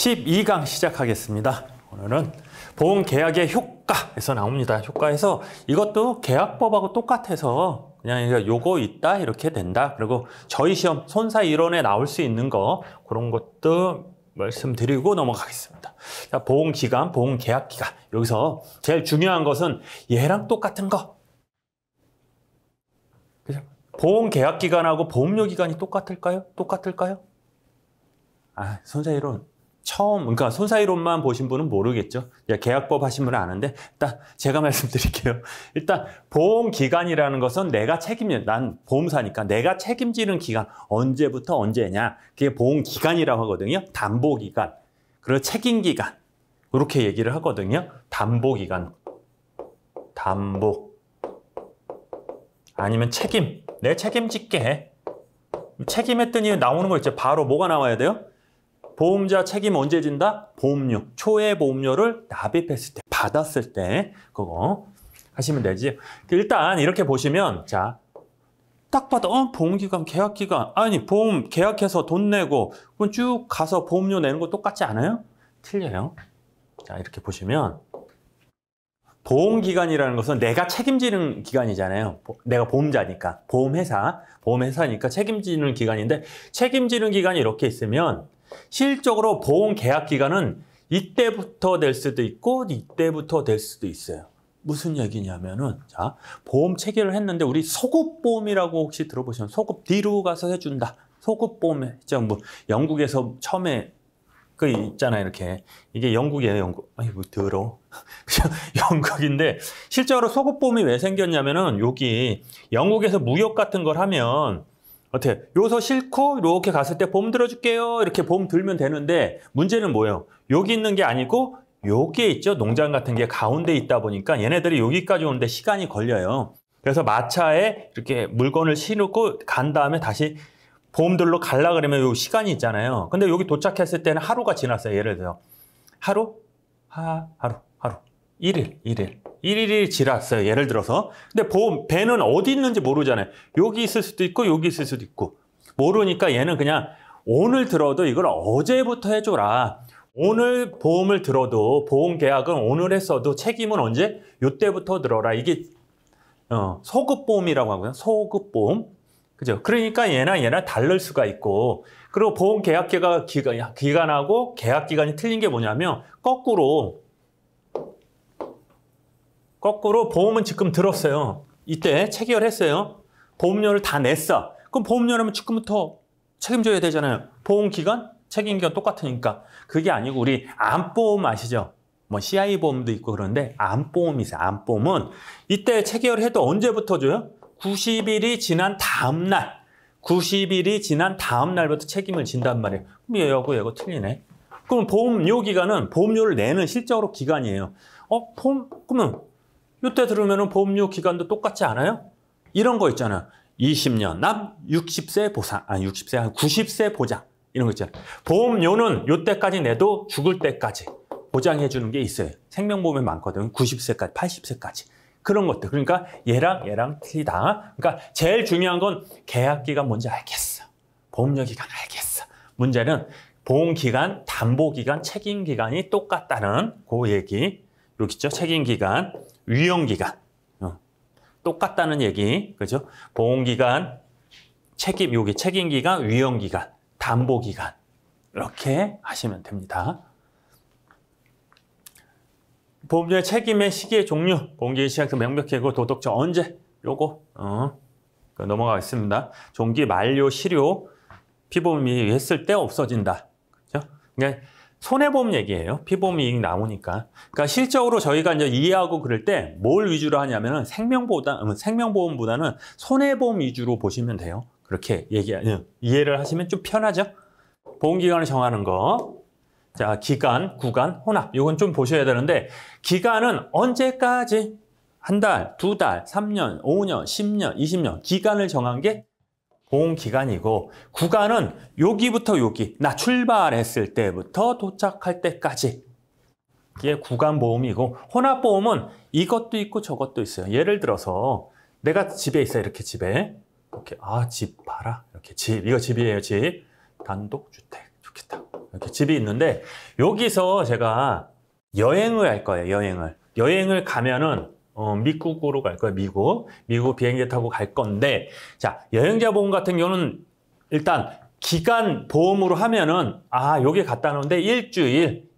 12강 시작하겠습니다. 오늘은 보험계약의 효과에서 나옵니다. 효과에서 이것도 계약법하고 똑같아서 그냥 요거 있다 이렇게 된다. 그리고 저희 시험 손사 이론에 나올 수 있는 거 그런 것도 말씀드리고 넘어가겠습니다. 자, 보험기간, 보험계약기간. 여기서 제일 중요한 것은 얘랑 똑같은 거. 그죠? 보험계약기간하고 보험료기간이 똑같을까요? 똑같을까요? 아, 손사이론 그러니까 손사이론만 보신 분은 모르겠죠. 계약법 하신 분은 아는데 일단 제가 말씀드릴게요. 일단 보험기간이라는 것은 난 보험사니까 내가 책임지는 기간 언제부터 언제냐. 그게 보험기간이라고 하거든요. 담보기간, 그리고 책임기간 이렇게 얘기를 하거든요. 담보기간, 담보 아니면 책임, 내 책임질게 해. 책임했더니 나오는 거 있죠. 바로 뭐가 나와야 돼요? 보험자 책임 언제 진다? 보험료, 초의 보험료를 납입했을 때, 받았을 때 그거 하시면 되지. 일단 이렇게 보시면 자, 딱 봐도 보험기간, 계약기간 아니 보험 계약해서 돈 내고 그럼 쭉 가서 보험료 내는 거 똑같지 않아요? 틀려요. 자, 이렇게 보시면 보험기간이라는 것은 내가 책임지는 기간이잖아요. 내가 보험자니까, 보험회사니까 책임지는 기간인데 책임지는 기간이 이렇게 있으면 실적으로 보험 계약 기간은 이때부터 될 수도 있고 이때부터 될 수도 있어요. 무슨 얘기냐면은 자, 보험 체결을 했는데 우리 소급보험이라고 혹시 들어보셨나요? 소급 뒤로 가서 해준다. 소급보험 있죠. 뭐 영국에서 처음에 그 있잖아요. 이렇게 이게 영국이에요. 영국. 아이고 더러워. 영국인데 실제로 소급보험이 왜 생겼냐면은 여기 영국에서 무역 같은 걸 하면 어떻게 요소 싣고 이렇게 갔을 때 보험 들어줄게요. 이렇게 보험 들면 되는데 문제는 뭐예요? 여기 있는 게 아니고 여기에 있죠. 농장 같은 게 가운데 있다 보니까 얘네들이 여기까지 오는데 시간이 걸려요. 그래서 마차에 이렇게 물건을 실고 간 다음에 다시 보험들로 갈라 그러면 요 시간이 있잖아요. 근데 여기 도착했을 때는 하루가 지났어요. 예를 들어 하루 1일이 지났어요. 예를 들어서. 근데 배는 어디 있는지 모르잖아요. 여기 있을 수도 있고 여기 있을 수도 있고. 모르니까 얘는 그냥 오늘 들어도 이걸 어제부터 해줘라. 오늘 보험을 들어도 보험 계약은 오늘 했어도 책임은 언제? 요때부터 들어라. 이게 소급보험이라고 하고요. 소급보험. 그죠? 그러니까 얘나 다를 수가 있고. 그리고 보험 계약 기간하고 계약 기간이 틀린 게 뭐냐면 거꾸로 보험은 지금 들었어요. 이때 체결했어요. 보험료를 다 냈어. 그럼 보험료라면 지금부터 책임져야 되잖아요. 보험기간, 책임기간 똑같으니까. 그게 아니고 우리 암보험 아시죠? 뭐 CI 보험도 있고 그런데 암보험이 있어요. 암보험은 이때 체결해도 언제부터 줘요? 90일이 지난 다음 날. 90일이 지난 다음 날부터 책임을 진단 말이에요. 그럼 얘가 틀리네. 그럼 보험료 기간은 보험료를 내는 실적으로 기간이에요. 그러면 이때 들으면 보험료 기간도 똑같지 않아요? 이런 거 있잖아요. 20년, 남 60세 보상, 90세 보장. 이런 거 있잖아요. 보험료는 이때까지 내도 죽을 때까지 보장해 주는 게 있어요. 생명보험에 많거든요. 90세까지, 80세까지. 그런 것들. 그러니까 얘랑 틀리다. 그러니까 제일 중요한 건 계약기간 뭔지 알겠어. 보험료 기간 알겠어. 문제는 보험기간, 담보기간, 책임기간이 똑같다는 그 얘기. 여기 있죠. 책임기간, 위험기간. 똑같다는 얘기. 그죠? 보험기간, 여기 책임기간, 위험기간, 담보기간. 이렇게 하시면 됩니다. 보험료의 책임의 시기의 종류. 보험기의 시작부터 명백하고 도덕적 언제? 요거. 넘어가겠습니다. 종기 만료 시료 피보험이 했을 때 없어진다. 그죠? 그러니까 손해보험 얘기예요. 피보험 이익 나오니까. 그러니까 실적으로 저희가 이제 이해하고 그럴 때 뭘 위주로 하냐면은 생명보험보다는 손해보험 위주로 보시면 돼요. 그렇게 이해를 하시면 좀 편하죠? 보험기간을 정하는 거. 자, 기간, 구간, 혼합. 이건 좀 보셔야 되는데 기간은 언제까지? 한 달, 두 달, 3년, 5년, 10년, 20년. 기간을 정한 게 보험기간이고 구간은 여기부터 여기. 나 출발했을 때부터 도착할 때까지. 이게 구간보험이고 혼합보험은 이것도 있고 저것도 있어요. 예를 들어서 내가 집에 있어요. 이렇게 집에. 이렇게 집 봐라. 이렇게 집. 이거 집이에요. 집. 단독주택. 좋겠다. 이렇게 집이 있는데 여기서 제가 여행을 할 거예요. 여행을 가면은 미국으로 갈 거예요. 미국 비행기 타고 갈 건데, 자, 여행자 보험 같은 경우는 일단 기간 보험으로 하면은 여기 갖다 놓은데 일주일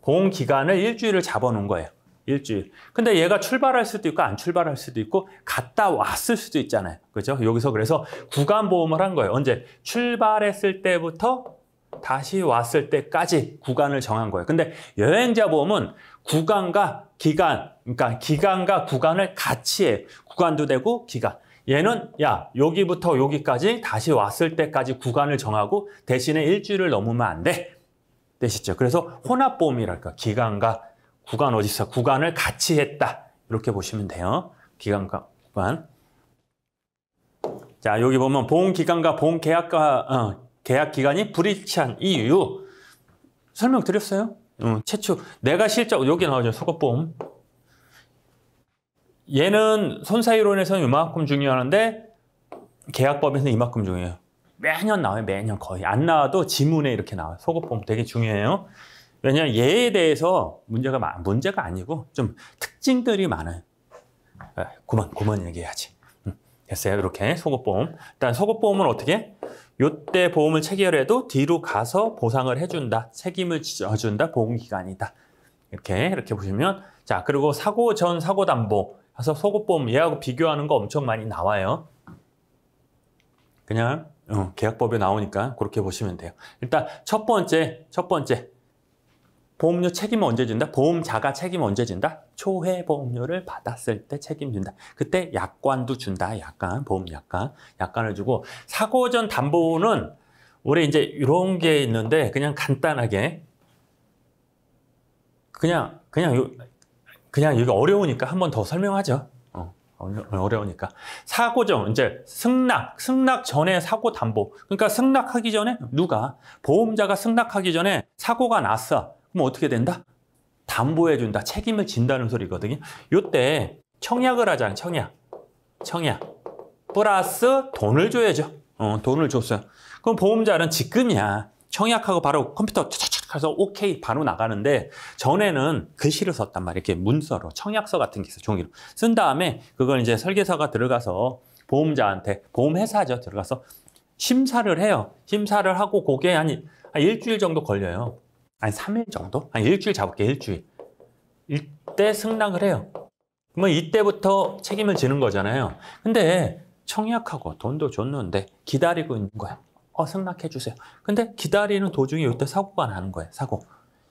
보험 기간을 일주일을 잡아 놓은 거예요. 일주일. 근데 얘가 출발할 수도 있고 안 출발할 수도 있고 갔다 왔을 수도 있잖아요. 그죠? 여기서 그래서 구간 보험을 한 거예요. 언제? 출발했을 때부터 다시 왔을 때까지 구간을 정한 거예요. 근데 여행자 보험은 구간과 기간, 그러니까 기간과 구간을 같이 해요. 구간도 되고 기간. 얘는 여기부터 여기까지 다시 왔을 때까지 구간을 정하고 대신에 일주일을 넘으면 안 돼. 되시죠? 그래서 혼합보험이랄까. 기간과 구간 어디서 구간을 같이 했다. 이렇게 보시면 돼요. 기간과 구간. 자, 여기 보면 보험기간과 보험계약과 계약 기간이 불일치한 이유 설명드렸어요. 최초 내가 실적 여기 나오죠. 속업보험. 얘는 손사이론에서는 이만큼 중요하는데 계약법에서는 이만큼 중요해요. 매년 나와요. 매년 거의 안 나와도 지문에 이렇게 나와요. 속업보험 되게 중요해요. 왜냐하면 얘에 대해서 문제가 아니고 좀 특징들이 많아요. 그만 얘기해야지. 됐어요. 이렇게 속업보험. 일단 속업보험은 어떻게? 요때 보험을 체결해도 뒤로 가서 보상을 해준다. 책임을 져준다. 보험기간이다. 이렇게 보시면, 자, 그리고 사고 전 사고 담보 해서 속업보험 얘하고 비교하는 거 엄청 많이 나와요. 그냥 계약법에 나오니까 그렇게 보시면 돼요. 일단 첫 번째 보험료 책임은 언제 준다? 보험자가 책임 언제 준다? 초회 보험료를 받았을 때 책임진다. 그때 약관도 준다. 약관을 주고, 사고 전 담보는 우리 이제 이런 게 있는데 그냥 간단하게 그냥 이게 어려우니까 한 번 더 설명하죠. 어려우니까. 사고 전, 이제 승낙 전에 사고 담보. 그러니까 승낙하기 전에 보험자가 승낙하기 전에 사고가 났어. 그럼 어떻게 된다? 담보해준다. 책임을 진다는 소리거든요. 요때 청약을 하잖아요. 청약. 플러스 돈을 줘야죠. 돈을 줬어요. 그럼 보험자는 지금이야. 청약하고 바로 컴퓨터 차차차 해서 오케이 바로 나가는데, 전에는 글씨를 썼단 말이에요. 이렇게 문서로 청약서 같은 게 있어요. 종이로 쓴 다음에 그걸 이제 설계사가 들어가서 보험자한테, 보험회사죠, 들어가서 심사를 해요. 심사를 하고 그게 한 일주일 정도 걸려요. 한 3일 정도? 한 일주일 잡을게. 일주일. 이때 승낙을 해요. 그러면 이때부터 책임을 지는 거잖아요. 근데 청약하고 돈도 줬는데 기다리고 있는 거야. 승낙해 주세요. 근데 기다리는 도중에 이때 사고가 나는 거예요. 사고.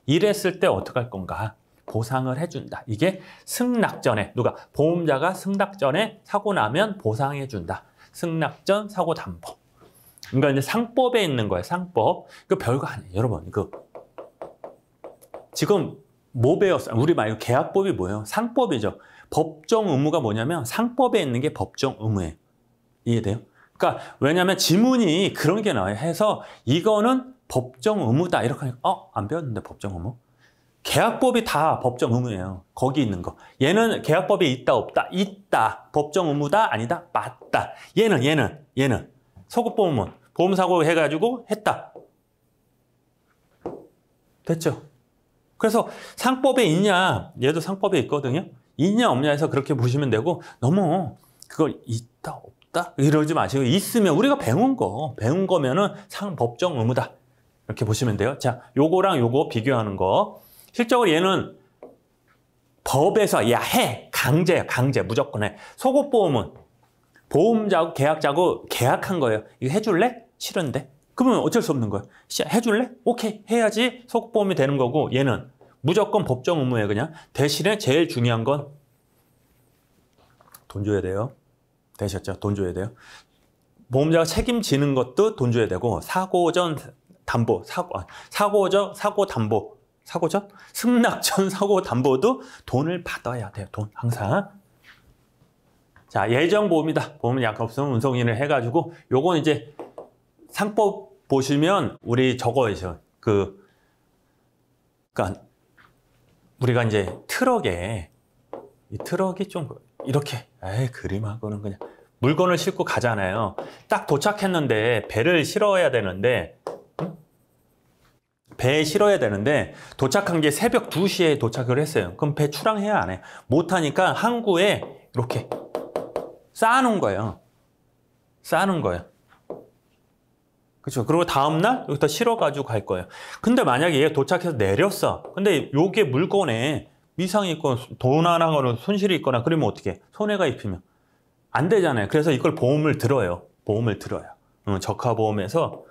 이랬을 때 어떡할 건가? 보상을 해준다. 이게 승낙 전에, 보험자가 승낙 전에 사고 나면 보상해 준다. 승낙 전 사고 담보. 그러니까 이제 상법에 있는 거예요. 상법. 이거 별거 아니에요. 여러분, 지금 뭐 배웠어요? 우리 말고 계약법이 뭐예요? 상법이죠. 법정 의무가 뭐냐면 상법에 있는 게 법정 의무예요. 이해돼요? 그러니까 왜냐하면 지문이 그런 게 나와요. 해서 이거는 법정 의무다. 이렇게 하니까 안 배웠는데 법정 의무? 계약법이 다 법정 의무예요. 거기 있는 거. 얘는 계약법에 있다 없다? 있다. 법정 의무다? 아니다? 맞다. 얘는 소급보험은 보험사고 해가지고 했다. 됐죠? 그래서 상법에 있냐, 얘도 상법에 있거든요. 있냐 없냐 해서 그렇게 보시면 되고, 너무 그걸 있다 없다 이러지 마시고, 있으면 우리가 배운 거면은 법정 의무다 이렇게 보시면 돼요. 자, 요거랑 요거 비교하는 거. 실적으로 얘는 법에서 해, 강제야. 무조건 해. 속옷보험은 보험자고 계약자고 계약한 거예요. 이거 해줄래? 싫은데. 그러면 어쩔 수 없는 거예요. 해줄래? 오케이, 해야지 속보험이 되는 거고, 얘는 무조건 법정 의무예요. 그냥. 대신에 제일 중요한 건 돈 줘야 돼요. 되셨죠? 돈 줘야 돼요. 보험자가 책임지는 것도 돈 줘야 되고, 사고 전 담보, 사고 전 승낙 전 사고 담보도 돈을 받아야 돼요. 돈 항상. 자, 예정보험이다. 보험은 약간 없으면 운송인을 해가지고, 요건 이제 상법 보시면 우리 저거에서 그러니까 우리가 이제 이 트럭이 좀 이렇게 그림하고는 그냥 물건을 싣고 가잖아요. 딱 도착했는데 배를 실어야 되는데 배에 실어야 되는데 도착한 게 새벽 2시에 도착을 했어요. 그럼 배 출항해야 안 해? 못하니까 항구에 이렇게 쌓아놓은 거예요. 쌓아놓은 거예요. 그렇죠. 그리고 다음날 여기다 실어가지고 갈 거예요. 근데 만약에 얘 도착해서 내렸어. 근데 요게 물건에 미상이 있거나 돈 하나거나 손실이 있거나 그러면 어떻게? 손해가 입히면 안 되잖아요. 그래서 이걸 보험을 들어요. 보험을 들어요. 적하보험에서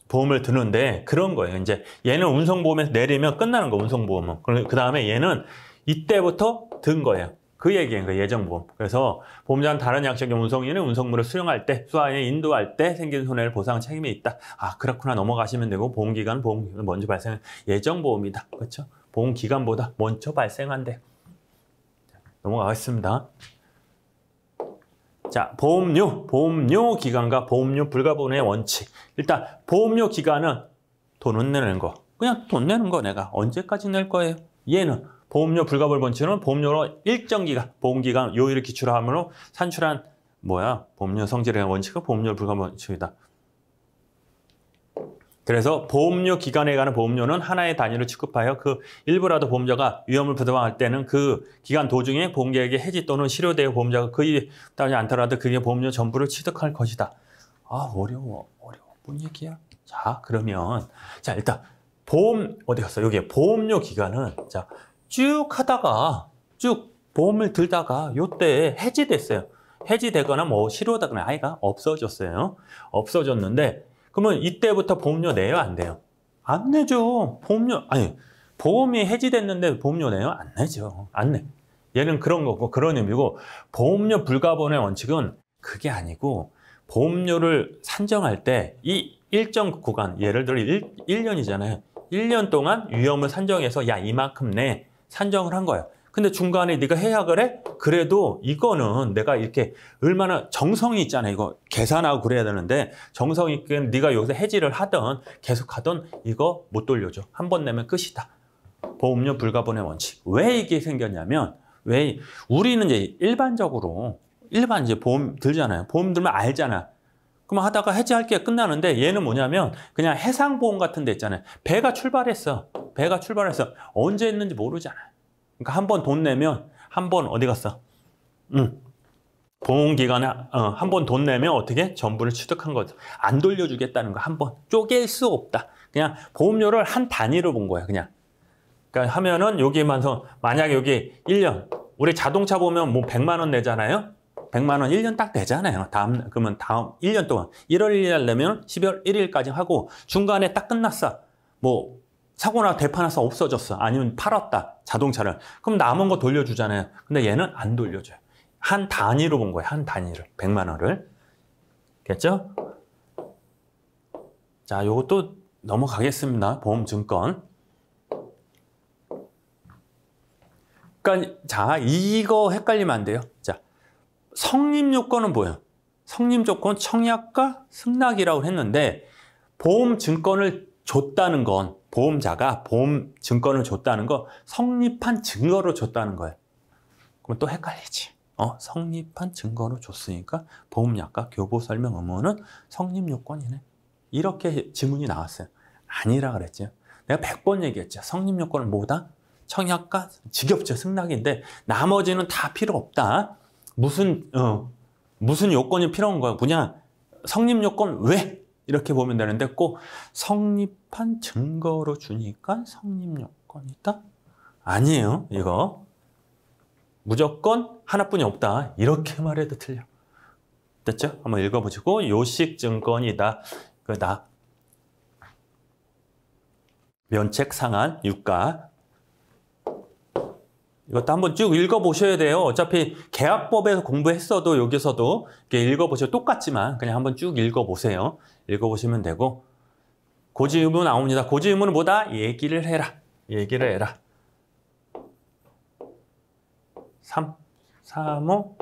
보험을 드는데 그런 거예요. 이제 얘는 운송보험에서 내리면 끝나는 거 운송보험은. 그 다음에 얘는 이때부터 든 거예요. 그 얘기인 거예요. 예정보험. 그래서 보험자는 다른 양식의 운송인은 운송물을 수령할 때, 수화에 인도할 때 생긴 손해를 보상 책임이 있다. 아, 그렇구나. 넘어가시면 되고 보험기간, 보험기간 먼저 발생한 예정보험이다. 그렇죠? 보험기간보다 먼저 발생한대. 넘어가겠습니다. 자, 보험료 기간과 보험료 불가분의 원칙. 일단 보험료 기간은 돈은 내는 거. 그냥 돈 내는 거 내가 언제까지 낼 거예요? 얘는 보험료 불가분 원칙은 보험료로 일정 기간, 보험기간 요일을 기초로 하므로 산출한 보험료 성질에 대한 원칙은 보험료 불가분 원칙이다. 그래서 보험료 기간에 관한 보험료는 하나의 단위로 취급하여 그 일부라도 보험자가 위험을 부담할 때는 그 기간 도중에 보험계약의 해지 또는 실효되어 보험자가 그에 따르지 않더라도 그게 보험료 전부를 취득할 것이다. 아, 어려워. 뭔 얘기야? 자, 그러면 자, 일단 보험 어디 갔어? 여기 보험료 기간은 자, 쭉 하다가 쭉 보험을 들다가 요때 해지됐어요. 해지되거나 실효되거나 아이가 없어졌어요. 없어졌는데 그러면 이때부터 보험료 내요? 안 돼요? 안 내죠. 보험이 해지됐는데 보험료 내요? 안 내죠. 안 내. 얘는 그런 거고 그런 의미고 보험료 불가분의 원칙은 그게 아니고 보험료를 산정할 때 이 일정 구간, 예를 들어 1년이잖아요. 1년 동안 위험을 산정해서 야, 이만큼 내 산정을 한 거예요. 근데 중간에 네가 해약을 해? 그래도 이거는 내가 이렇게 얼마나 정성이 있잖아요. 이거 계산하고 그래야 되는데 정성이 있게 네가 여기서 해지를 하든 계속 하든 이거 못 돌려줘. 한 번 내면 끝이다. 보험료 불가분의 원칙. 왜 이게 생겼냐면 왜 우리는 이제 일반적으로 이제 보험 들잖아요. 보험 들면 알잖아. 그럼 하다가 해지할 게 끝나는데 얘는 뭐냐면 그냥 해상보험 같은 데 있잖아요. 배가 출발했어. 언제 했는지 모르잖아요. 그러니까 한 번 돈 내면 한 번 어디 갔어? 보험기간에 한 번 돈 내면 어떻게? 전부를 취득한 거죠. 안 돌려주겠다는 거 한 번 쪼갤 수 없다. 그냥 보험료를 한 단위로 본 거야. 그러니까 하면은 여기만서 만약에 여기 1년 우리 자동차 보면 100만 원 내잖아요. 100만 원 1년 딱 내잖아요. 그러면 다음 1년 동안 1월 1일 날 내면 12월 1일까지 하고 중간에 딱 끝났어. 사고나 대파나서 없어졌어. 아니면 팔았다. 자동차를. 그럼 남은 거 돌려주잖아요. 근데 얘는 안 돌려줘요. 한 단위로 본 거예요. 한 단위를. 100만 원을. 됐죠? 자, 요것도 넘어가겠습니다. 보험증권. 그러니까 자, 이거 헷갈리면 안 돼요. 자, 성립요건은 뭐예요? 성립요건 청약과 승낙이라고 했는데 보험증권을 줬다는 건 보험자가 보험증권을 줬다는 거 성립한 증거로 줬다는 거예요. 그럼 또 헷갈리지. 성립한 증거로 줬으니까 보험약과 교보설명 의무는 성립요건이네. 이렇게 지문이 나왔어요. 아니라 그랬죠. 내가 100번 얘기했죠. 성립요건은 뭐다? 청약과 직업적 승낙인데 나머지는 다 필요 없다. 무슨 요건이 필요한 거야? 그냥 성립요건 왜? 이렇게 보면 되는데 꼭 성립한 증거로 주니까 성립요건이다? 아니에요. 이거 무조건 하나뿐이 없다. 이렇게 말해도 틀려. 됐죠? 한번 읽어보시고 요식증권이다. 그다. 면책 상한 유가. 이것도 한번 쭉 읽어보셔야 돼요. 어차피 계약법에서 공부했어도 여기서도 이렇게 읽어보셔도 똑같지만 그냥 한번 쭉 읽어보세요. 읽어보시면 되고 고지 의무 나옵니다. 고지 의무는 뭐다? 얘기를 해라. 3, 5,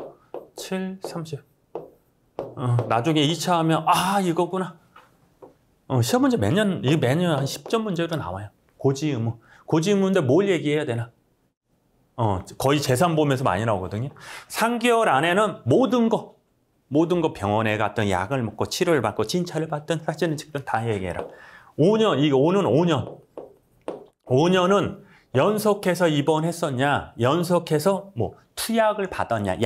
7, 30. 나중에 2차 하면 이거구나. 시험 문제 매년 한 10점 문제로 나와요. 고지 의무. 고지 의무인데 뭘 얘기해야 되나? 거의 재산보험에서 많이 나오거든요. 3개월 안에는 모든 거 병원에 갔든 약을 먹고 치료를 받고 진찰을 받든 사진을 찍든 다 얘기해라. 5년, 이게 5는 5년. 5년은 연속해서 입원했었냐, 연속해서 뭐 투약을 받았냐,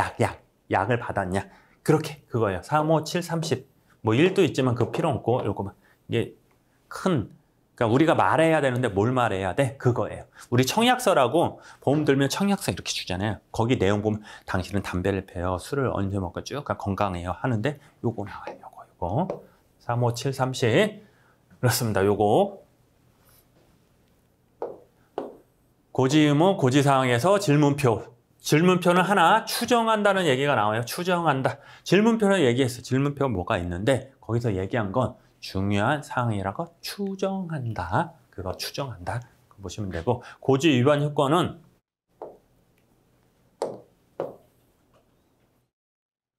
약을 받았냐. 그렇게 그거예요. 3, 5, 7, 30. 뭐 1도 있지만 그 필요 없고 요거만. 이게 그러니까 우리가 말해야 되는데 뭘 말해야 돼? 그거예요. 우리 청약서라고 보험 들면 청약서 이렇게 주잖아요. 거기 내용 보면 당신은 담배를 피워요, 술을 언제 먹고 쭉 건강해요 하는데 요거 나와요. 요거 3, 5, 7, 30. 그렇습니다. 요거 고지의무, 고지사항에서 질문표는 하나 추정한다는 얘기가 나와요. 추정한다. 질문표는 얘기했어. 질문표가 뭐가 있는데 거기서 얘기한 건 중요한 사항이라고 추정한다. 그거 추정한다. 그거 보시면 되고, 고지 위반 효과는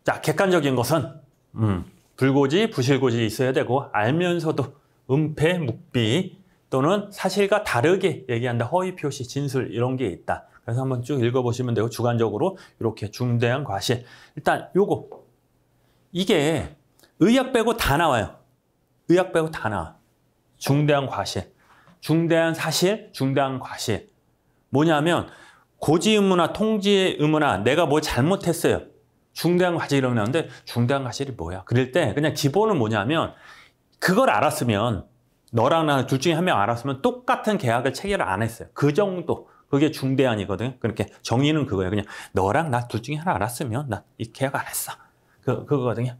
자, 객관적인 것은 불고지, 부실고지 있어야 되고, 알면서도 은폐, 묵비 또는 사실과 다르게 얘기한다. 허위 표시, 진술 이런 게 있다. 그래서 한번 쭉 읽어보시면 되고, 주관적으로 이렇게 중대한 과실. 일단 요거 이게 의학 빼고 다 나와요. 의학 빼고 다 나와. 중대한 과실, 중대한 사실, 중대한 과실. 뭐냐면 고지 의무나 통지 의무나 내가 뭐 잘못했어요. 중대한 과실 이런 게 나오는데 중대한 과실이 뭐야? 그럴 때 그냥 기본은 뭐냐면 그걸 알았으면 너랑 나 둘 중에 한 명 알았으면 똑같은 계약을 체결을 안 했어요. 그 정도. 그게 중대한이거든. 그렇게 정의는 그거예요. 그냥 너랑 나 둘 중에 하나 알았으면 나 이 계약 안 했어. 그거거든요.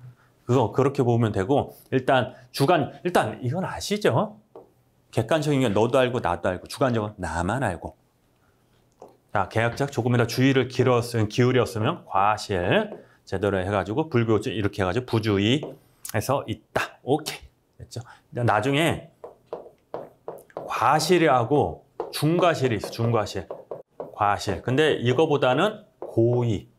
그거 그렇게 보면 되고, 일단 일단 이건 아시죠? 객관적인 게 너도 알고 나도 알고, 주관적은 나만 알고. 자, 계약자 조금이라도 주의를 기울였으면 과실 제대로 해가지고 불교지 이렇게 해가지고 부주의해서 있다. 오케이. 됐죠? 나중에 과실하고 중과실이 있어. 중과실, 과실. 근데 이거보다는 고의.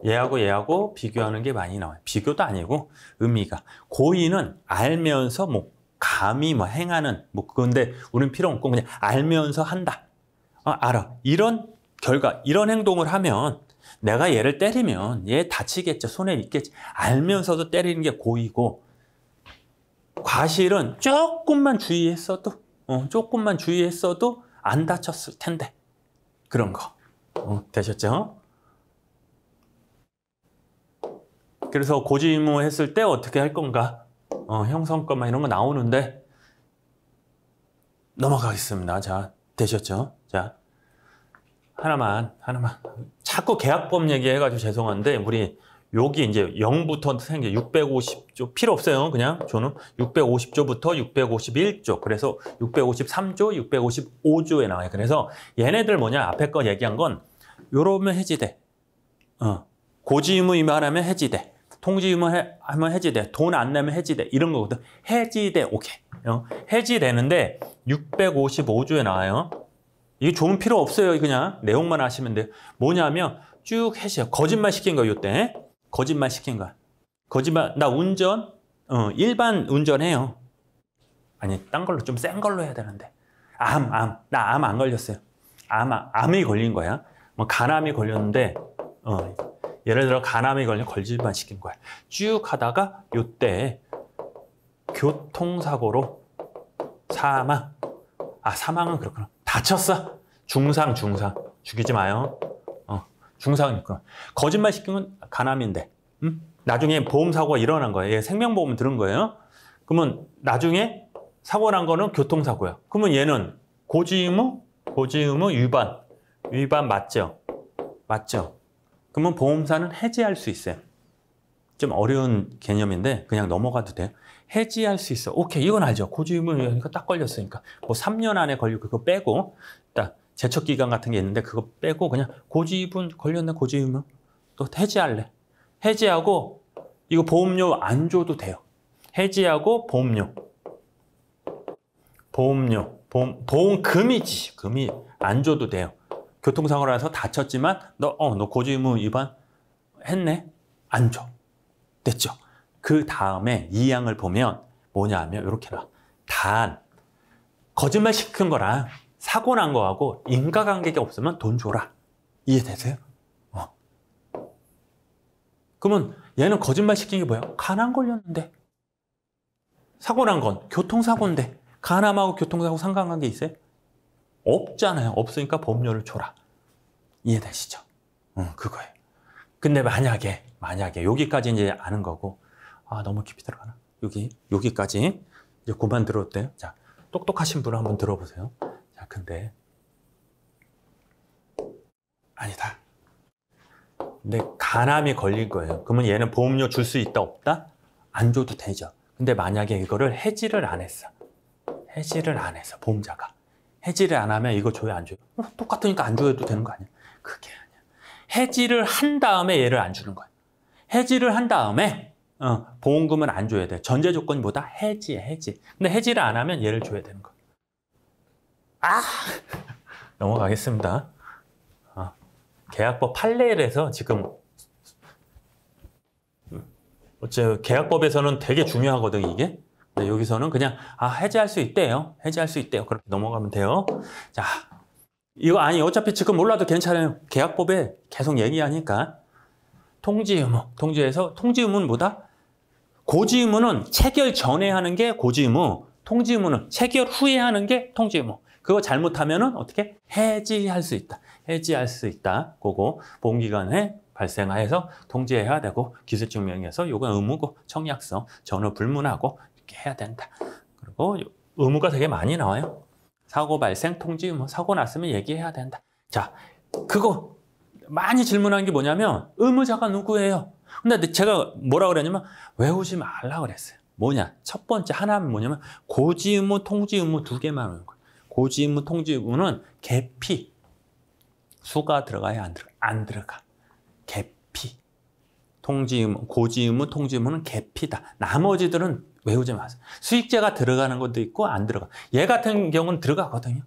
얘하고 비교하는 게 많이 나와요. 비교도 아니고 의미가. 고의는 알면서 뭐 감히 뭐 행하는 뭐 그건데 우리는 필요 없고 그냥 알면서 한다. 알아. 이런 결과, 이런 행동을 하면 내가 얘를 때리면 얘 다치겠죠. 손해 있겠지. 알면서도 때리는 게 고의고, 과실은 조금만 주의했어도 안 다쳤을 텐데. 그런 거. 되셨죠? 그래서 고지의무 했을 때 어떻게 할 건가? 형성권만 이런 거 나오는데 넘어가겠습니다. 자, 되셨죠? 자, 하나만. 자꾸 계약법 얘기해가지고 죄송한데 우리 여기 이제 0부터 생겨 650조 필요 없어요. 그냥 저는 650조부터 651조. 그래서 653조, 655조에 나와요. 그래서 얘네들 뭐냐? 앞에 거 얘기한 건 요러면 해지돼. 고지의무 위반하면 해지돼. 통지의무 하면 해지돼. 돈 안 내면 해지돼. 이런 거거든. 해지돼. 오케이. 해지되는데 655조에 나와요. 이게 조문 필요 없어요. 그냥 내용만 아시면 돼요. 뭐냐면 쭉 해지요. 거짓말 시킨 거예요. 이때. 거짓말 시킨 거야. 거짓말. 나 운전 일반 운전해요. 아니 딴 걸로 좀 센 걸로 해야 되는데. 나 암 안 걸렸어요. 암이 걸린 거야. 뭐 간암이 걸렸는데 예를 들어 간암이 걸려 걸질만 시킨 거야. 쭉 하다가 요때 교통사고로 사망. 사망은 그렇구나. 다쳤어. 중상. 죽이지 마요. 중상이니까. 거짓말 시키면 간암인데. 나중에 보험사고가 일어난 거예요. 얘 생명보험 들은 거예요. 그러면 나중에 사고 난 거는 교통사고야. 그러면 얘는 고지의무 위반 맞죠? 그러면 보험사는 해지할 수 있어요. 좀 어려운 개념인데 그냥 넘어가도 돼요. 해지할 수 있어. 오케이, 이건 알죠. 고지의무니까 딱 걸렸으니까. 뭐 3년 안에 걸리고 그거 빼고, 딱 제척기간 같은 게 있는데 그거 빼고 그냥 고지의무 걸렸네, 고지의무. 또 해지할래. 해지하고 이거 보험료 안 줘도 돼요. 해지하고 보험금이지. 금이 안 줘도 돼요. 교통사고로 해서 다쳤지만 너 고지의무 위반 했네? 안 줘. 됐죠? 그 다음에 이 항을 보면 뭐냐 하면 이렇게 나와. 단 거짓말 시킨 거랑 사고 난 거하고 인과관계가 없으면 돈 줘라. 이해되세요? 그러면 얘는 거짓말 시킨 게 뭐야? 간암 걸렸는데. 사고 난 건 교통사고인데 간암하고 교통사고 상관관계 있어요? 없잖아요. 없으니까 보험료를 줘라. 이해되시죠? 그거예요. 근데 만약에 여기까지 이제 아는 거고, 너무 깊이 들어가나? 여기까지 이제 그만 들어도 돼요. 자, 똑똑하신 분을 한번 들어보세요. 자, 근데 아니다. 근데 간암이 걸릴 거예요. 그러면 얘는 보험료 줄 수 있다, 없다? 안 줘도 되죠. 근데 만약에 이거를 해지를 안 했어. 보험자가. 해지를 안 하면 이거 줘요, 안 줘요? 똑같으니까 안 줘도 되는 거 아니야? 그게 아니야. 해지를 한 다음에 얘를 안 주는 거야. 해지를 한 다음에 보험금은 안 줘야 돼. 전제 조건이 뭐다? 해지. 근데 해지를 안 하면 얘를 줘야 되는 거야. 넘어가겠습니다. 계약법 판례에서 지금 어째 계약법에서는 되게 중요하거든 이게. 근데 여기서는 그냥 해지할 수 있대요. 그렇게 넘어가면 돼요. 자, 이거 어차피 지금 몰라도 괜찮아요. 계약법에 계속 얘기하니까. 통지에서 통지의무는 뭐다? 고지의무는 체결 전에 하는 게 고지의무, 통지의무는 체결 후에 하는 게 통지의무. 그거 잘못하면은 어떻게? 해지할 수 있다. 그거 보험기간에 발생하여서 통지해야 되고, 기술증명에서 요건 의무고, 청약서, 전후 불문하고 이렇게 해야 된다. 그리고 의무가 되게 많이 나와요. 사고 발생, 통지 의무, 사고 났으면 얘기해야 된다. 자, 그거 많이 질문한 게 뭐냐면 의무자가 누구예요? 근데 제가 뭐라 그랬냐면 외우지 말라 그랬어요. 뭐냐? 첫 번째 하나는 뭐냐면 고지의무, 통지의무 두 개만 하는 거예요. 고지의무, 통지의무는 계피. 수가 들어가야 안 들어가. 계피. 통지의무, 고지의무, 통지의무는 계피다. 나머지들은 외우지 마세요. 수익제가 들어가는 것도 있고 안 들어가. 얘 같은 경우는 들어가거든요.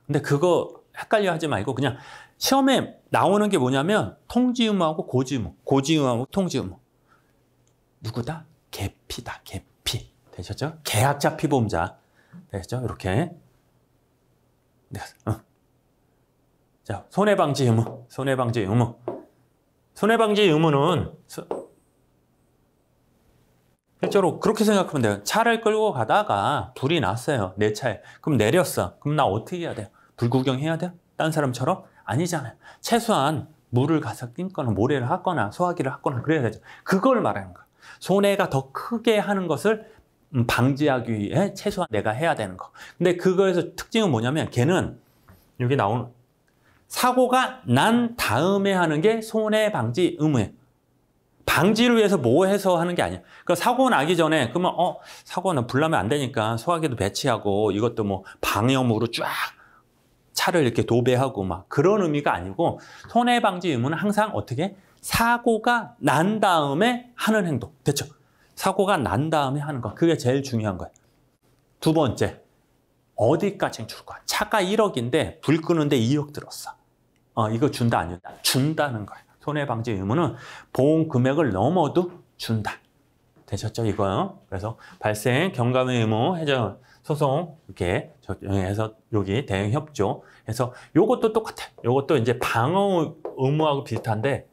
근데 그거 헷갈려 하지 말고 그냥 시험에 나오는 게 뭐냐면 통지의무하고 고지의무하고 통지의무. 누구다? 계피다. 계피. 되셨죠? 계약자 피보험자. 되셨죠? 이렇게. 네. 자, 손해방지 의무. 손해방지 의무는 실제로 그렇게 생각하면 돼요. 차를 끌고 가다가 불이 났어요. 내 차에. 그럼 내렸어. 그럼 나 어떻게 해야 돼요? 불 구경해야 돼요? 딴 사람처럼? 아니잖아요. 최소한 물을 가서 낑거나 모래를 하거나 소화기를 하거나 그래야 되죠. 그걸 말하는 거예요. 손해가 더 크게 하는 것을 방지하기 위해 최소한 내가 해야 되는 거. 근데 그거에서 특징은 뭐냐면 걔는 여기 나오는 사고가 난 다음에 하는 게 손해방지 의무예요. 방지를 위해서 뭐 해서 하는 게 아니야. 그러니까 사고 나기 전에 그러면 사고는 불 나면 안 되니까 소화기도 배치하고 이것도 뭐 방염으로 쫙 차를 이렇게 도배하고 막 그런 의미가 아니고 손해방지 의무는 항상 어떻게? 사고가 난 다음에 하는 행동. 됐죠? 사고가 난 다음에 하는 거. 그게 제일 중요한 거예요. 두 번째, 어디까지 줄 거야? 차가 1억인데 불 끄는데 2억 들었어. 이거 준다 안 준다? 준다는 거예요. 손해방지 의무는 보험 금액을 넘어도 준다. 되셨죠? 이거요. 그래서 발생, 경감의 의무, 해저, 소송 이렇게 해서 여기 대응 협조 해서 요것도 똑같아. 요것도 이제 방어 의무하고 비슷한데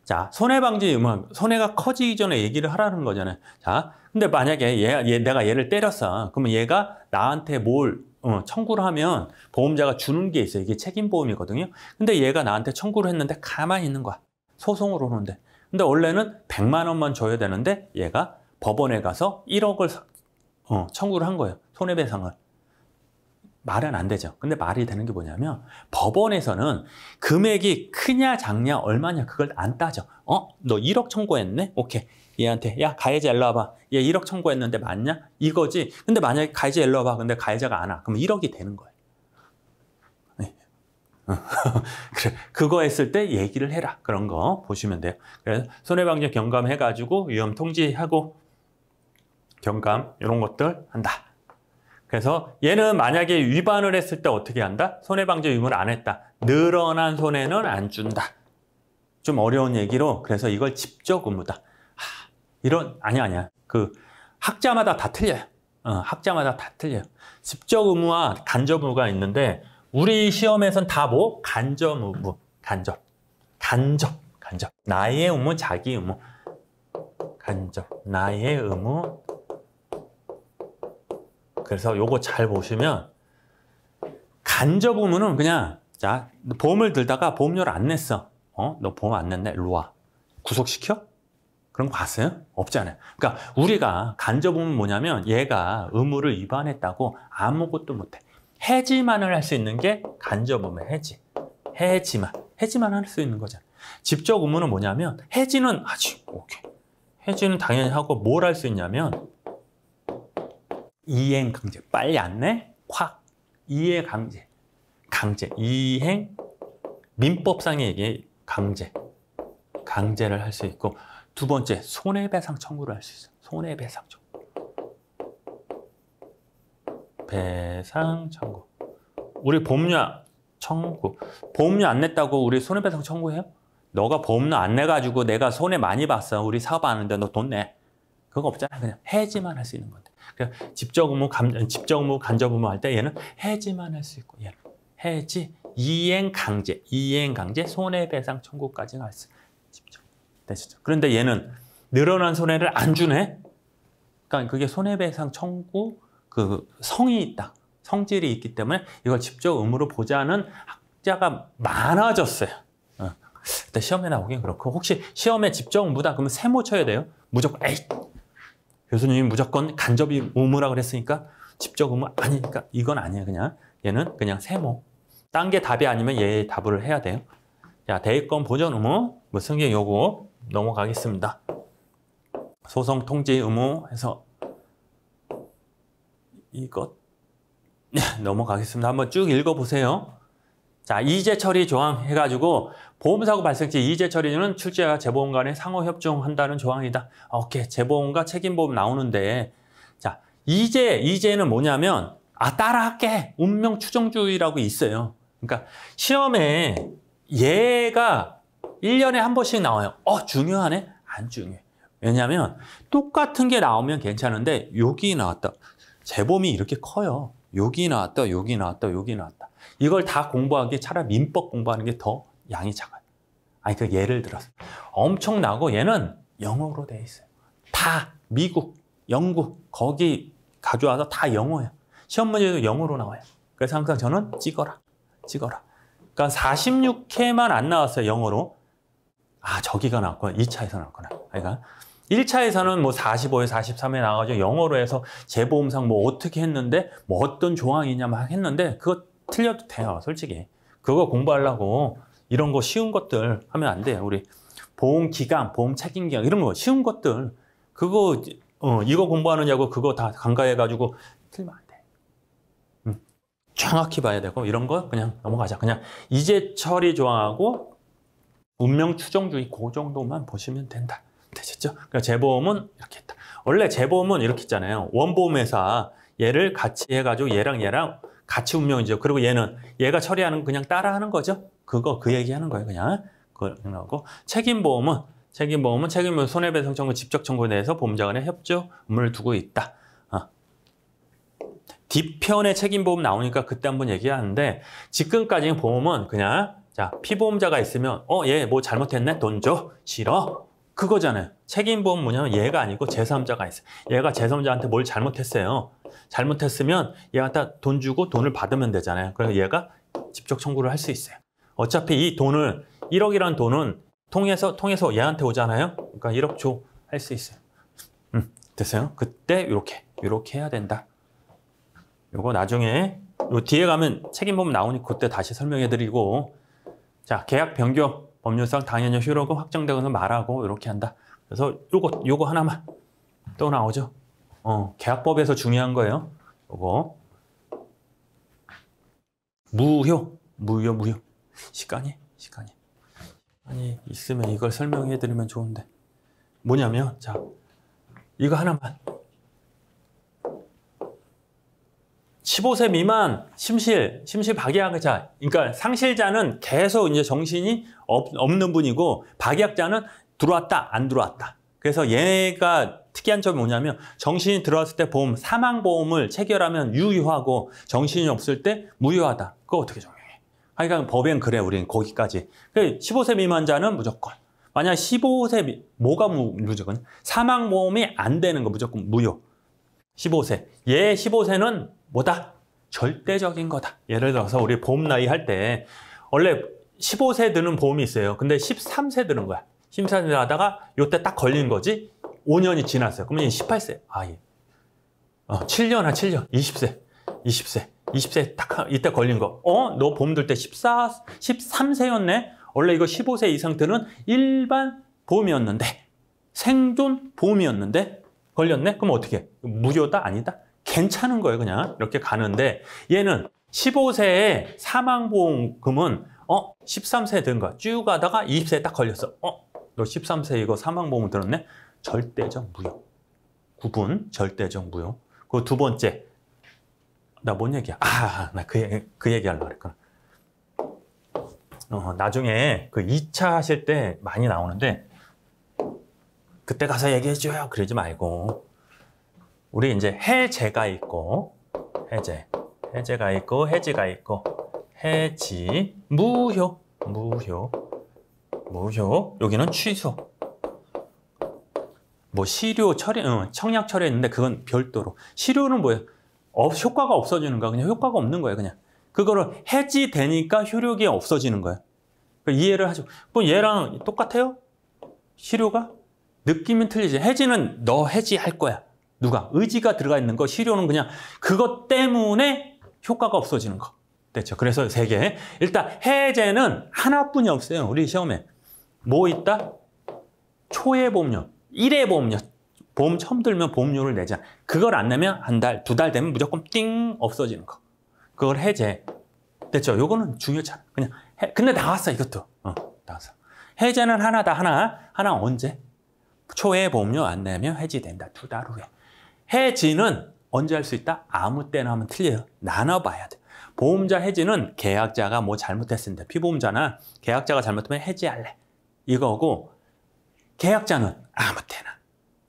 자, 손해방지 의무, 손해가 커지기 전에 얘기를 하라는 거잖아요. 자, 근데 만약에 내가 얘를 때렸어. 그러면 얘가 나한테 뭘 청구를 하면 보험자가 주는 게 있어요. 이게 책임보험이거든요. 근데 얘가 나한테 청구를 했는데 가만히 있는 거야. 소송을 오는데. 근데 원래는 100만 원만 줘야 되는데 얘가 법원에 가서 1억을 청구를 한 거예요. 손해배상을. 말은 안 되죠. 근데 말이 되는 게 뭐냐면 법원에서는 금액이 크냐 작냐 얼마냐 그걸 안 따져. 너 1억 청구했네? 오케이. 얘한테 야 가해자 일로 와봐. 얘 1억 청구했는데 맞냐? 이거지. 근데 만약에 가해자 일로 와봐. 근데 가해자가 안 와. 그럼 1억이 되는 거예요. 네. 그래, 그거 했을 때 얘기를 해라. 그런 거 보시면 돼요. 그래서 손해방지 경감해가지고 위험 통지하고 경감 이런 것들 한다. 그래서 얘는 만약에 위반을 했을 때 어떻게 한다? 손해방지 의무를 안 했다. 늘어난 손해는 안 준다. 좀 어려운 얘기로 그래서 이걸 집적 의무다. 아니야. 그 학자마다 다 틀려요. 학자마다 다 틀려요. 집적 의무와 간접 의무가 있는데 우리 시험에선 다 뭐? 간접 의무. 간접. 나의 의무, 자기 의무. 간접. 나의 의무. 그래서 요거 잘 보시면 간접 의무는 그냥 자 보험을 들다가 보험료를 안 냈어. 너 보험 안 냈네. 일로 와. 구속시켜? 그런 거 봤어요? 없잖아요. 그러니까 우리가 간접 의무는 뭐냐면 얘가 의무를 위반했다고 아무것도 못해. 해지만을 할 수 있는 게 간접 의무예요. 해지만 할 수 있는 거잖아요. 직접 의무는 뭐냐면 해지는 아직 오케이. 해지는 당연히 하고 뭘 할 수 있냐면 이행 강제. 빨리 안 내? 확. 이행 강제. 이행 민법상의 얘기 강제를 할 수 있고 두 번째 손해배상 청구를 할 수 있어요. 손해배상 청구. 우리 보험료 청구. 보험료 안 냈다고 우리 손해배상 청구해요? 너가 보험료 안 내가지고 내가 손해 많이 봤어. 우리 사업하는데 너 돈 내. 그거 없잖아. 그냥 해지만 할 수 있는 건데. 그러니까 직접 의무, 간접 의무 할 때 얘는 해지만 할 수 있고 얘는 해지, 이행 강제, 손해배상 청구까지 할 수 있죠. 되시죠? 그런데 얘는 늘어난 손해를 안 주네. 그러니까 그게 손해배상 청구 그 성이 있다. 성질이 있기 때문에 이걸 직접 의무로 보자는 학자가 많아졌어요. 근데 시험에 나오긴 그렇고 혹시 시험에 직접 의무다 그러면 세모 쳐야 돼요. 무조건 에이 교수님이 무조건 간접 의무라 그랬으니까 직접 의무 아니니까 이건 아니에요. 그냥 얘는 그냥 세모. 딴 게 답이 아니면 얘 답을 해야 돼요. 자, 대입권 보전 의무, 승계 요구 넘어가겠습니다. 소송 통지 의무 해서 이것 넘어가겠습니다. 한번 쭉 읽어보세요. 자, 이재 처리 조항 해가지고 보험사고 발생 시 이재 처리는 출제자가 재보험 간에 상호 협정한다는 조항이다. 오케이, 재보험과 책임보험 나오는데 자, 이재는 뭐냐면 따라할게. 운명 추정주의라고 있어요. 그러니까 시험에 얘가 1년에 한 번씩 나와요. 중요하네? 안 중요해. 왜냐하면 똑같은 게 나오면 괜찮은데 여기 나왔다. 재보험이 이렇게 커요. 여기 나왔다. 이걸 다 공부하기 차라리 민법 공부하는 게 더 양이 작아요. 그 예를 들어서 엄청나고 얘는 영어로 돼 있어요. 다 미국, 영국 거기 가져와서 다 영어예요. 시험 문제도 영어로 나와요. 그래서 항상 저는 찍어라. 그러니까 46회만 안 나왔어요. 영어로. 저기가 나왔구나. 2차에서 나왔구나. 그러니까 1차에서는 뭐 45회, 43회 나와가지고 영어로 해서 재보험상 뭐 어떻게 했는데 뭐 어떤 조항이냐 막 했는데 그거 틀려도 돼요. 솔직히. 그거 공부하려고 이런 거 쉬운 것들 하면 안 돼요. 우리 보험기간, 보험책임기간 이런 거 쉬운 것들 그거 이거 공부하느냐고 그거 다 간과해가지고 틀리면 안 돼. 정확히 봐야 되고 이런 거 그냥 넘어가자. 그냥 이재 처리 조항하고 운명 추정주의 그 정도만 보시면 된다. 되셨죠? 그러니까 재보험은 이렇게 했다. 원래 재보험은 이렇게 있잖아요. 원보험회사 얘를 같이 해가지고 얘랑 같이 운명이죠. 그리고 얘가 처리하는 거 그냥 따라하는 거죠. 그 얘기하는 거예요. 그냥 그러고 책임보험은 책임보험 손해배상 청구 직접 청구에 대해서 보험자 간의 협조 의무를 두고 있다. 뒤편에 책임보험 나오니까 그때 한번 얘기하는데 지금까지는 보험은 그냥 자 피보험자가 있으면 얘 뭐 잘못했네? 돈 줘? 싫어? 그거잖아요. 책임보험 뭐냐면 얘가 아니고 제3자가 있어요. 얘가 제3자한테 뭘 잘못했어요. 잘못했으면 얘한테 돈 주고 돈을 받으면 되잖아요. 그래서 얘가 직접 청구를 할 수 있어요. 어차피 이 돈을 1억이라는 돈은 통해서 얘한테 오잖아요. 그러니까 1억 줘 할 수 있어요. 됐어요? 그때 이렇게 해야 된다. 요거 나중에 요 뒤에 가면 책임보험 나오니 그때 다시 설명해드리고 자 계약 변경 법률상 당연히 효력은 확정되고는 말하고 이렇게 한다. 그래서 요거 하나만 또 나오죠. 계약법에서 중요한 거예요. 요거 무효. 시간이 있으면 이걸 설명해드리면 좋은데 뭐냐면 자 이거 하나만 15세 미만 심실 박약자 그러니까 상실자는 계속 이제 정신이 없는 분이고 박약자는 들어왔다 안 들어왔다. 그래서 얘가 특이한 점이 뭐냐면 정신이 들어왔을 때 사망보험을 체결하면 유효하고 정신이 없을 때 무효하다. 그거 어떻게 적용해? 그러니까 법엔 그래 우리는 거기까지. 15세 미만자는 무조건. 만약 15세 뭐가 무조건? 사망보험이 안 되는 거 무조건 무효. 15세. 얘 15세는 뭐다? 절대적인 거다. 예를 들어서 우리 보험 나이 할 때 원래 15세 드는 보험이 있어요. 근데 13세 드는 거야. 13세 하다가 요때 딱 걸린 거지. 5년이 지났어요. 그러면 18세. 아, 예. 7년, 7년. 20세 딱 이때 걸린 거. 너 보험 들 때 13세였네? 원래 이거 15세 이상 드는 일반 보험이었는데, 생존 보험이었는데, 걸렸네? 그럼 어떻게 해? 무료다? 아니다? 괜찮은 거예요, 그냥. 이렇게 가는데, 얘는 15세에 사망보험금은, 13세에 든 거야. 쭉 가다가 20세에 딱 걸렸어. 너 13세 이거 사망보험 들었네? 절대적 무효. 구분, 절대적 무효. 그 두 번째. 나 뭔 얘기야? 나 그 얘기 하려고 그랬구나. 나중에 그 2차 하실 때 많이 나오는데, 그때 가서 얘기해줘요. 그러지 말고. 우리 이제 해제가 있고, 해제가 있고, 해지가 있고, 해지, 무효. 여기는 취소. 뭐 시료 처리, 청약 처리했는데 그건 별도로. 시료는 뭐예요? 효과가 없어지는 거야. 그냥 효과가 없는 거예요. 그냥. 그거를 해지되니까 효력이 없어지는 거예요. 그러니까 이해를 하죠. 뭐 얘랑 똑같아요? 시료가? 느낌은 틀리지. 해지는 너 해지할 거야. 누가? 의지가 들어가 있는 거. 시료는 그냥 그것 때문에 효과가 없어지는 거. 됐죠? 그래서 3개. 일단 해제는 하나뿐이 없어요. 우리 시험에. 뭐 있다? 초회 보험료, 1회 보험료. 보험 처음 들면 보험료를 내자. 그걸 안 내면 한 달, 2달 되면 무조건 띵 없어지는 거. 그걸 해제. 됐죠? 요거는 중요치 않아. 그냥 근데 나왔어 이것도. 나왔어. 해제는 하나다. 하나 언제? 초회 보험료 안 내면 해지된다. 2달 후에. 해지는 언제 할 수 있다? 아무 때나 하면 틀려요. 나눠봐야 돼. 보험자 해지는 계약자가 뭐 잘못했습니다. 피보험자나 계약자가 잘못하면 해지할래. 이거고, 계약자는 아무 때나.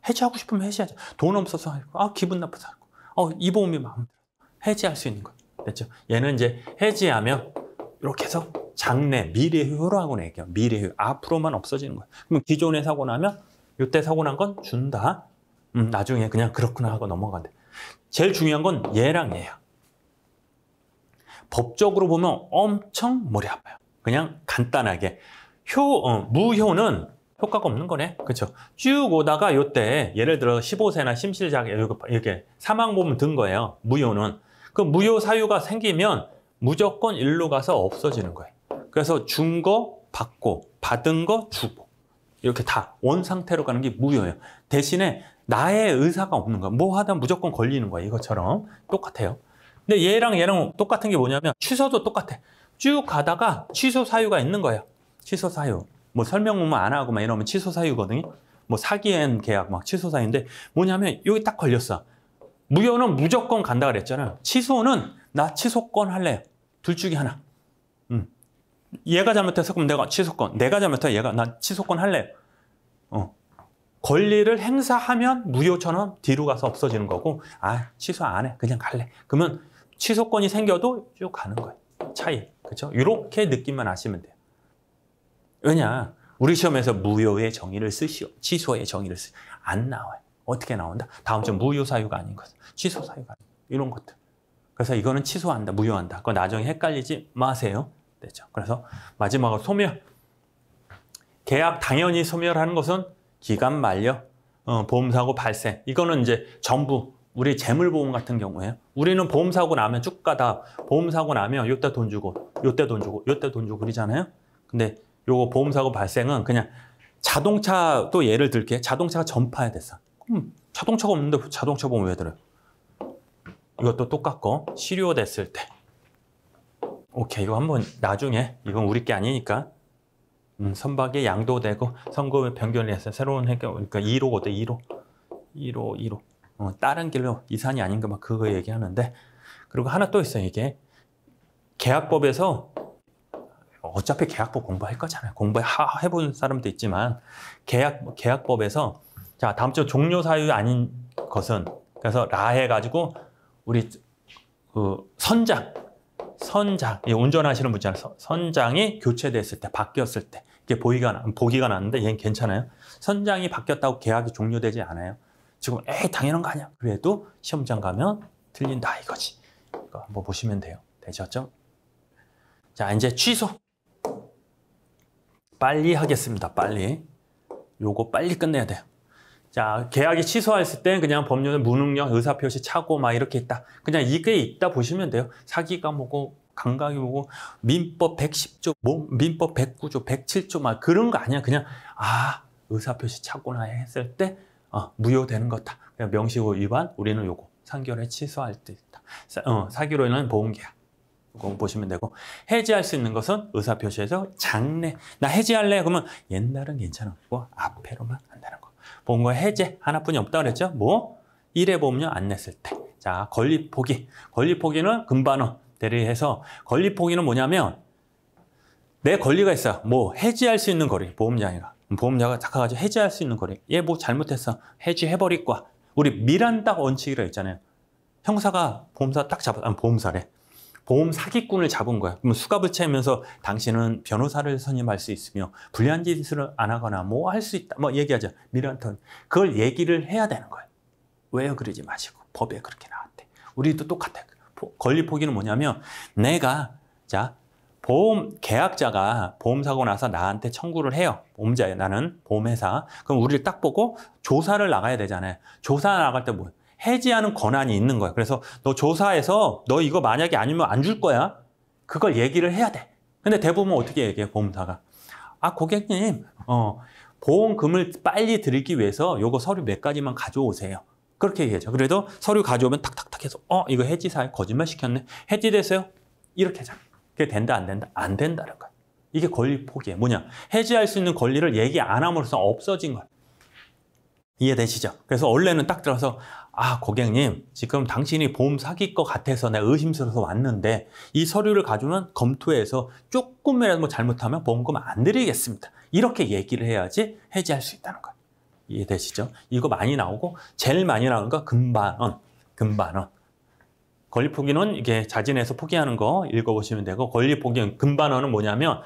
해지하고 싶으면 해지하자. 돈 없어서 하고, 기분 나빠서 하고, 이 보험이 마음에 들어. 해지할 수 있는 거. 됐죠? 얘는 이제 해지하면 이렇게 해서 장래, 미래효로 하고 내게요. 미래효. 앞으로만 없어지는 거야. 그럼 기존에 사고 나면 이때 사고 난 건 준다. 나중에 그냥 그렇구나 하고 넘어간대. 제일 중요한 건 얘랑 얘야. 법적으로 보면 엄청 머리 아파요. 그냥 간단하게. 무효는 효과가 없는 거네. 그렇죠? 쭉 오다가 요때 예를 들어 15세나 심실작 이렇게 사망보험 든 거예요. 무효는. 그 무효 사유가 생기면 무조건 일로 가서 없어지는 거예요. 그래서 준 거 받고 받은 거 주고 이렇게 다 원 상태로 가는 게 무효예요. 대신에 나의 의사가 없는 거야. 뭐 하다 무조건 걸리는 거야. 이것처럼 똑같아요. 근데 얘랑 똑같은 게 뭐냐면 취소도 똑같아. 쭉 가다가 취소 사유가 있는 거예요. 취소 사유. 뭐 설명문만 안 하고 막 이러면 취소 사유거든요. 뭐 사기엔 계약 막 취소 사유인데 뭐냐면 여기 딱 걸렸어. 무효는 무조건 간다 그랬잖아요. 취소는 나 취소권 할래요. 둘 중에 하나. 얘가 잘못해서 그럼 내가 취소권. 내가 잘못해서 얘가 나 취소권 할래요. 권리를 행사하면 무효처럼 뒤로 가서 없어지는 거고 취소 안 해. 그냥 갈래. 그러면 취소권이 생겨도 쭉 가는 거예요. 차이. 그렇죠? 이렇게 느낌만 아시면 돼요. 왜냐? 우리 시험에서 무효의 정의를 쓰시오. 취소의 정의를 쓰시오. 안 나와요. 어떻게 나온다? 다음 주 무효 사유가 아닌 것. 취소 사유가 아닌 것. 이런 것들. 그래서 이거는 취소한다. 무효한다. 그거 나중에 헷갈리지 마세요. 됐죠? 그래서 마지막으로 소멸. 계약 당연히 소멸하는 것은 기간 만료, 보험사고 발생. 이거는 이제 전부 우리 재물보험 같은 경우에요. 우리는 보험사고 나면 쭉 가다 보험사고 나면 요때 돈 주고 요때 돈 주고 요때 돈 주고 그러잖아요. 근데 요거 보험사고 발생은 그냥 자동차 또 예를 들게. 자동차가 전파에 됐어. 그럼 자동차가 없는데 자동차 보험 왜 들어요? 이것도 똑같고 실효됐을 때. 오케이. 이거 한번 나중에 이건 우리 게 아니니까 선박이 양도되고 선금을 변경을 해서 새로운 해결, 그러니까 2로거든. 2로. 다른 길로 이산이 아닌가 막 그거 얘기하는데. 그리고 하나 또 있어요. 이게 계약법에서 어차피 계약법 공부할 거잖아요. 공부해본 사람도 있지만 계약법에서 자 다음 주 종료 사유 아닌 것은 그래서 라 해가지고 우리 그 선장 운전하시는 분 있잖아요. 선장이 교체됐을 때 바뀌었을 때 이게 보기가 났는데 얘는 괜찮아요. 선장이 바뀌었다고 계약이 종료되지 않아요. 지금 에이 당연한 거 아니야. 그래도 시험장 가면 틀린다 이거지. 이거 한번 보시면 돼요. 되셨죠? 자, 이제 취소. 빨리 하겠습니다. 빨리. 요거 빨리 끝내야 돼요. 자, 계약이 취소했을 때 그냥 법률 무능력, 의사표시 착오 막 이렇게 있다. 그냥 이게 있다 보시면 돼요. 사기가 뭐고 감각이 뭐고 민법 110조, 뭐 민법 109조, 107조 막 그런 거 아니야. 그냥 의사표시 착오나 했을 때 무효되는 거다. 그냥 명시고 위반 우리는 요거 3개월에 취소할 때 있다. 사기로 인한 보험계약. 이거 보시면 되고 해지할 수 있는 것은 의사표시에서 장래 나 해지할래 그러면 옛날은 괜찮았고 앞으로만 한다는 거. 보험과 해제 하나뿐이 없다 그랬죠. 뭐 1회 보험료 안 냈을 때. 자, 권리 포기. 권리 포기는 금반원 대리해서 권리 포기는 뭐냐면 내 권리가 있어. 뭐 해지할 수 있는 거리. 보험자가 착각가지고 해지할 수 있는 거리. 얘 뭐 잘못했어. 해지해버릴 거야. 우리 미란딱 원칙이라 했잖아요. 형사가 보험사 딱 보험사래. 보험 사기꾼을 잡은 거야. 그러면 수갑을 채우면서 당신은 변호사를 선임할 수 있으며 불리한 짓을 안 하거나 뭐 할 수 있다. 뭐 얘기하자. 미란턴. 그걸 얘기를 해야 되는 거예요. 왜요? 그러지 마시고. 법에 그렇게 나왔대. 우리도 똑같아. 권리 포기는 뭐냐면 보험 계약자가 보험 사고 나서 나한테 청구를 해요. 보험자예요. 나는 보험회사. 그럼 우리를 딱 보고 조사를 나가야 되잖아요. 조사 나갈 때 뭐 해지하는 권한이 있는 거야. 그래서 너 조사해서 너 이거 만약에 아니면 안 줄 거야. 그걸 얘기를 해야 돼. 근데 대부분 어떻게 얘기해? 보험사가. 고객님, 보험금을 빨리 드리기 위해서 요거 서류 몇 가지만 가져오세요. 그렇게 얘기하죠. 그래도 서류 가져오면 탁탁탁 해서 이거 해지사에 거짓말 시켰네. 해지됐어요? 이렇게 하잖아. 그게 된다 안 된다? 안 된다는 거야. 이게 권리 포기예요. 뭐냐? 해지할 수 있는 권리를 얘기 안 함으로써 없어진 거야. 이해되시죠? 그래서 원래는 딱 들어서 고객님 지금 당신이 보험 사기일 것 같아서 내가 의심스러워서 왔는데 이 서류를 가지고는 검토해서 조금이라도 뭐 잘못하면 보험금 안 드리겠습니다. 이렇게 얘기를 해야지 해지할 수 있다는 거예요. 이해되시죠? 이거 많이 나오고 제일 많이 나오는 거 금반원. 권리 포기는 이게 자진해서 포기하는 거 읽어보시면 되고 권리 포기 금반원은 뭐냐면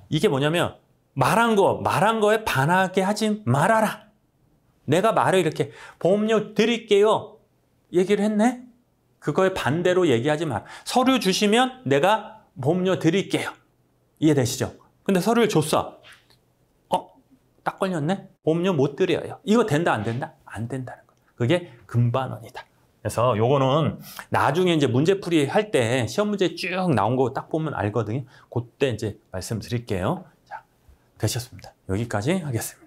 이게 뭐냐면 말한 거에 반하게 하지 말아라. 내가 말을 이렇게 보험료 드릴게요. 얘기를 했네. 그거에 반대로 얘기하지 마. 서류 주시면 내가 보험료 드릴게요. 이해되시죠? 근데 서류를 줬어. 딱 걸렸네. 보험료 못 드려요. 이거 된다 안 된다? 안 된다는 거. 그게 금반원이다. 그래서 요거는 나중에 이제 문제풀이 할 때 시험 문제 쭉 나온 거 딱 보면 알거든요. 그때 이제 말씀드릴게요. 자, 되셨습니다. 여기까지 하겠습니다.